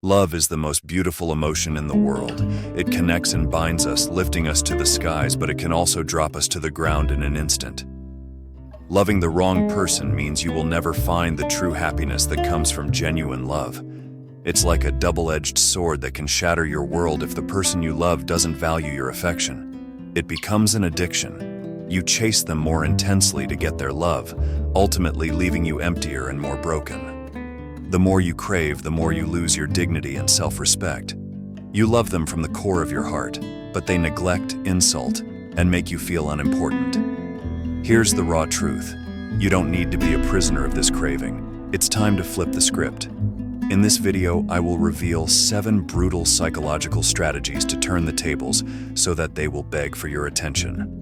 Love is the most beautiful emotion in the world. It connects and binds us, lifting us to the skies, but it can also drop us to the ground in an instant. Loving the wrong person means you will never find the true happiness that comes from genuine love. It's like a double-edged sword that can shatter your world if the person you love doesn't value your affection. It becomes an addiction. You chase them more intensely to get their love, ultimately leaving you emptier and more broken. The more you crave, the more you lose your dignity and self-respect. You love them from the core of your heart, but they neglect, insult, and make you feel unimportant. Here's the raw truth. You don't need to be a prisoner of this craving. It's time to flip the script. In this video, I will reveal 7 brutal psychological strategies to turn the tables so that they will beg for your attention.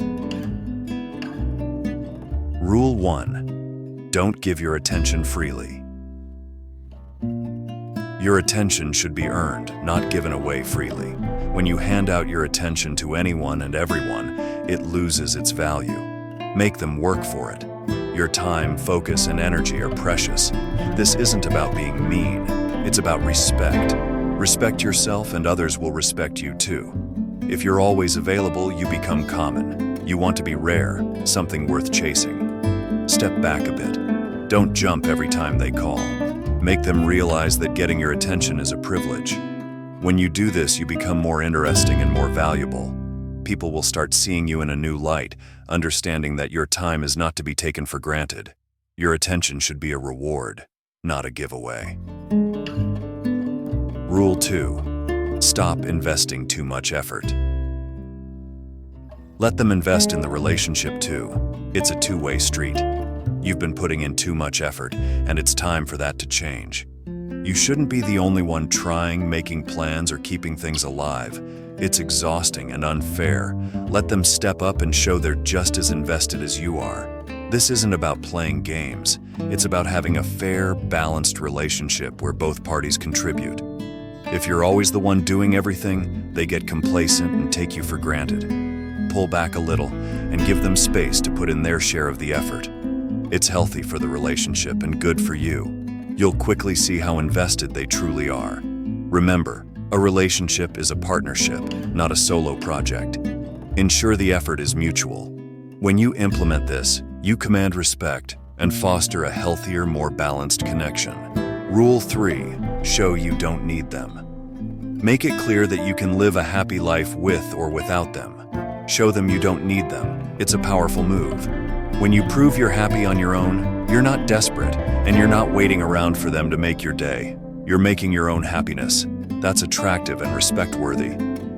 Rule 1. Don't give your attention freely. Your attention should be earned, not given away freely. When you hand out your attention to anyone and everyone, it loses its value. Make them work for it. Your time, focus, and energy are precious. This isn't about being mean. It's about respect. Respect yourself and others will respect you too. If you're always available, you become common. You want to be rare, something worth chasing. Step back a bit. Don't jump every time they call. Make them realize that getting your attention is a privilege. When you do this, you become more interesting and more valuable. People will start seeing you in a new light, understanding that your time is not to be taken for granted. Your attention should be a reward, not a giveaway. Rule 2. Stop investing too much effort. Let them invest in the relationship too. It's a two-way street. You've been putting in too much effort, and it's time for that to change. You shouldn't be the only one trying, making plans, or keeping things alive. It's exhausting and unfair. Let them step up and show they're just as invested as you are. This isn't about playing games. It's about having a fair, balanced relationship where both parties contribute. If you're always the one doing everything, they get complacent and take you for granted. Pull back a little and give them space to put in their share of the effort. It's healthy for the relationship and good for you. You'll quickly see how invested they truly are. Remember, a relationship is a partnership, not a solo project. Ensure the effort is mutual. When you implement this, you command respect and foster a healthier, more balanced connection. Rule 3. Show you don't need them. Make it clear that you can live a happy life with or without them. Show them you don't need them. It's a powerful move. When you prove you're happy on your own, you're not desperate, and you're not waiting around for them to make your day. You're making your own happiness. That's attractive and respect-worthy.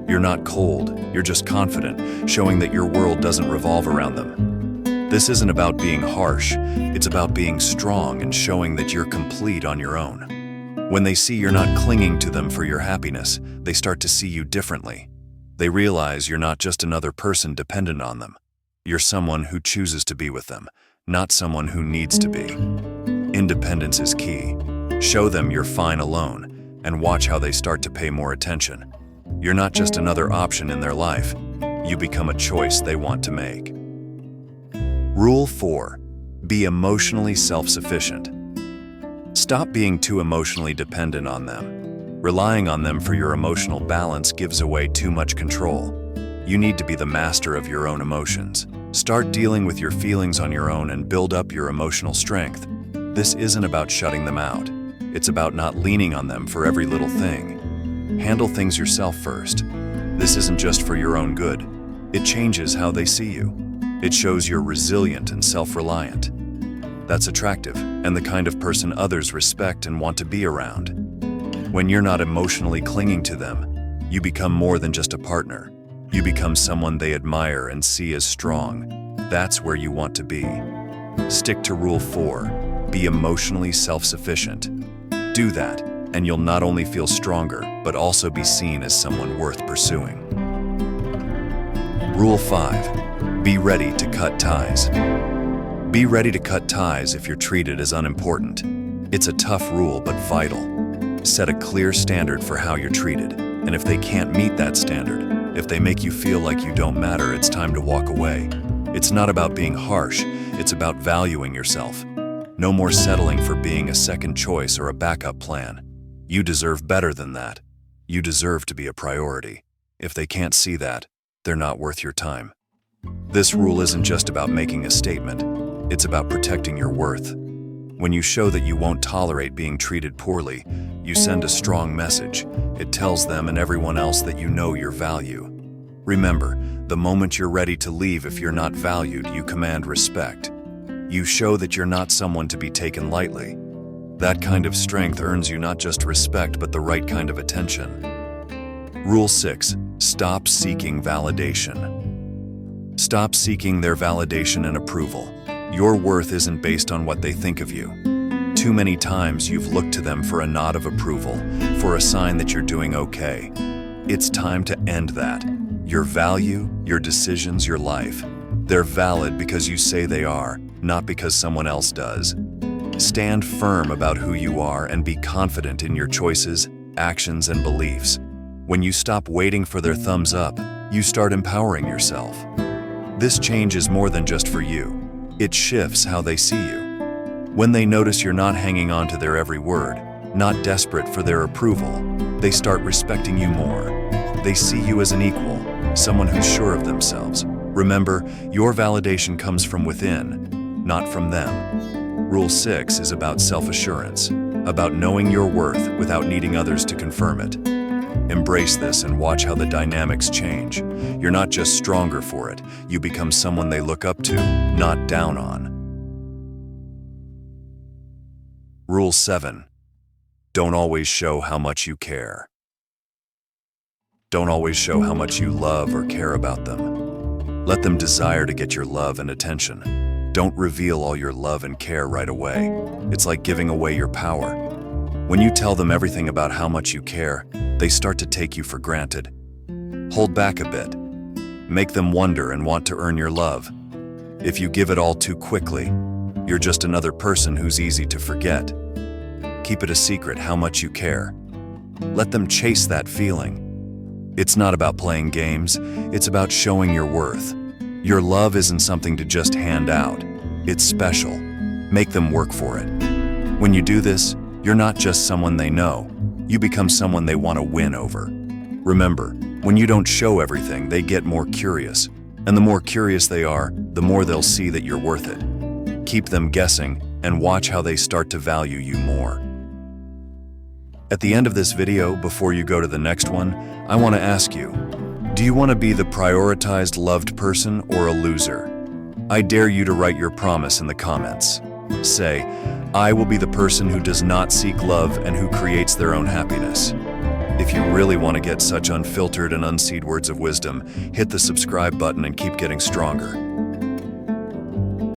You're not cold, you're just confident, showing that your world doesn't revolve around them. This isn't about being harsh, it's about being strong and showing that you're complete on your own. When they see you're not clinging to them for your happiness, they start to see you differently. They realize you're not just another person dependent on them. You're someone who chooses to be with them, not someone who needs to be. Independence is key. Show them you're fine alone, and watch how they start to pay more attention. You're not just another option in their life. You become a choice they want to make. Rule 4. Be emotionally self-sufficient. Stop being too emotionally dependent on them. Relying on them for your emotional balance gives away too much control. You need to be the master of your own emotions. Start dealing with your feelings on your own and build up your emotional strength. This isn't about shutting them out. It's about not leaning on them for every little thing. Handle things yourself first. This isn't just for your own good. It changes how they see you. It shows you're resilient and self-reliant. That's attractive and the kind of person others respect and want to be around. When you're not emotionally clinging to them, you become more than just a partner. You become someone they admire and see as strong. That's where you want to be. Stick to Rule 4. Be emotionally self-sufficient. Do that, and you'll not only feel stronger, but also be seen as someone worth pursuing. Rule 5. Be ready to cut ties. Be ready to cut ties if you're treated as unimportant. It's a tough rule, but vital. Set a clear standard for how you're treated, and if they can't meet that standard, if they make you feel like you don't matter, it's time to walk away. It's not about being harsh, it's about valuing yourself. No more settling for being a second choice or a backup plan. You deserve better than that. You deserve to be a priority. If they can't see that, they're not worth your time. This rule isn't just about making a statement. It's about protecting your worth. When you show that you won't tolerate being treated poorly, you send a strong message. It tells them and everyone else that you know your value. Remember, the moment you're ready to leave if you're not valued, you command respect. You show that you're not someone to be taken lightly. That kind of strength earns you not just respect, but the right kind of attention. Rule 6. Stop seeking validation. Stop seeking their validation and approval. Your worth isn't based on what they think of you. Too many times you've looked to them for a nod of approval, for a sign that you're doing okay. It's time to end that. Your value, your decisions, your life, they're valid because you say they are, not because someone else does. Stand firm about who you are and be confident in your choices, actions, and beliefs. When you stop waiting for their thumbs up, you start empowering yourself. This change is more than just for you. It shifts how they see you. When they notice you're not hanging on to their every word, not desperate for their approval, they start respecting you more. They see you as an equal, someone who's sure of themselves. Remember, your validation comes from within, not from them. Rule 6 is about self-assurance, about knowing your worth without needing others to confirm it. Embrace this and watch how the dynamics change. You're not just stronger for it, you become someone they look up to, not down on. Rule 7. Don't always show how much you care. Don't always show how much you love or care about them. Let them desire to get your love and attention. Don't reveal all your love and care right away. It's like giving away your power. When you tell them everything about how much you care, they start to take you for granted. Hold back a bit. Make them wonder and want to earn your love. If you give it all too quickly, you're just another person who's easy to forget. Keep it a secret how much you care. Let them chase that feeling. It's not about playing games, it's about showing your worth. Your love isn't something to just hand out. It's special. Make them work for it. When you do this, you're not just someone they know. You become someone they want to win over. Remember, when you don't show everything, they get more curious. And the more curious they are, the more they'll see that you're worth it. Keep them guessing and watch how they start to value you more. At the end of this video, before you go to the next one, I want to ask you, do you want to be the prioritized, loved person or a loser? I dare you to write your promise in the comments. Say, I will be the person who does not seek love and who creates their own happiness. If you really want to get such unfiltered and unseed words of wisdom, hit the subscribe button and keep getting stronger.